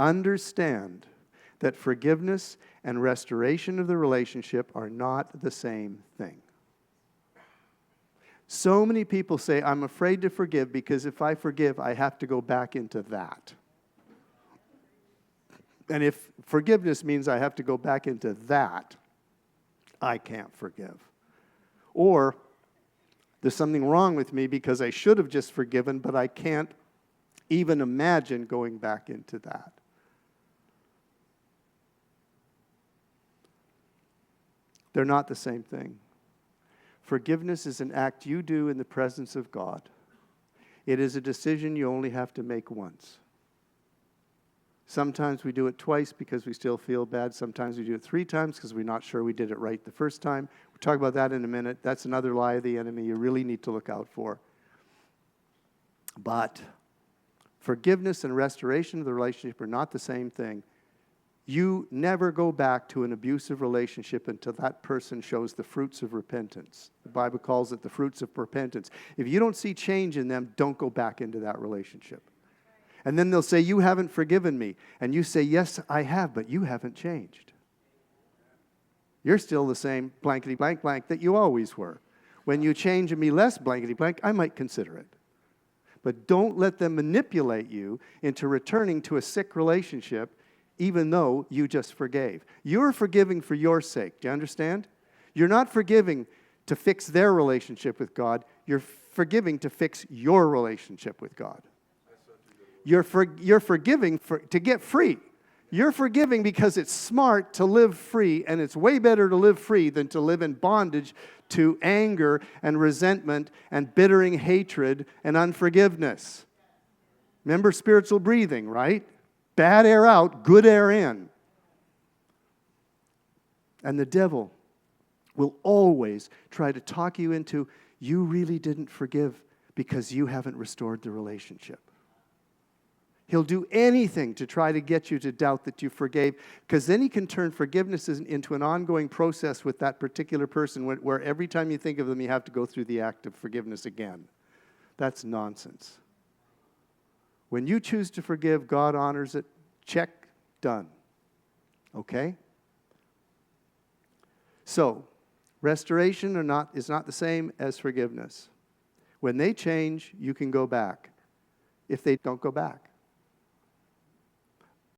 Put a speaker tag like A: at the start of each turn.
A: understand that forgiveness and restoration of the relationship are not the same thing. So many people say, I'm afraid to forgive because if I forgive, I have to go back into that. And if forgiveness means I have to go back into that, I can't forgive. Or there's something wrong with me because I should have just forgiven, but I can't even imagine going back into that. They're not the same thing. Forgiveness is an act you do in the presence of God. It is a decision you only have to make once. Sometimes we do it twice because we still feel bad. Sometimes we do it 3 times because we're not sure we did it right the first time. We'll talk about that in a minute. That's another lie of the enemy you really need to look out for. But forgiveness and restoration of the relationship are not the same thing. You never go back to an abusive relationship until that person shows the fruits of repentance. The Bible calls it the fruits of repentance. If you don't see change in them, don't go back into that relationship. And then they'll say, you haven't forgiven me. And you say, yes, I have, but you haven't changed. You're still the same blankety blank blank that you always were. When you change and be less blankety blank, I might consider it. But don't let them manipulate you into returning to a sick relationship even though you just forgave. You're forgiving for your sake. Do you understand? You're not forgiving to fix their relationship with God. You're forgiving to fix your relationship with God. You're forgiving to get free. You're forgiving because it's smart to live free, and it's way better to live free than to live in bondage to anger and resentment and bittering hatred and unforgiveness. Remember spiritual breathing, right? Bad air out, good air in. And the devil will always try to talk you into, you really didn't forgive because you haven't restored the relationship. He'll do anything to try to get you to doubt that you forgave, because then he can turn forgiveness into an ongoing process with that particular person where every time you think of them, you have to go through the act of forgiveness again. That's nonsense. When you choose to forgive, God honors it. Check, done. Okay? So, restoration is not the same as forgiveness. When they change, you can go back. If they don't, go back.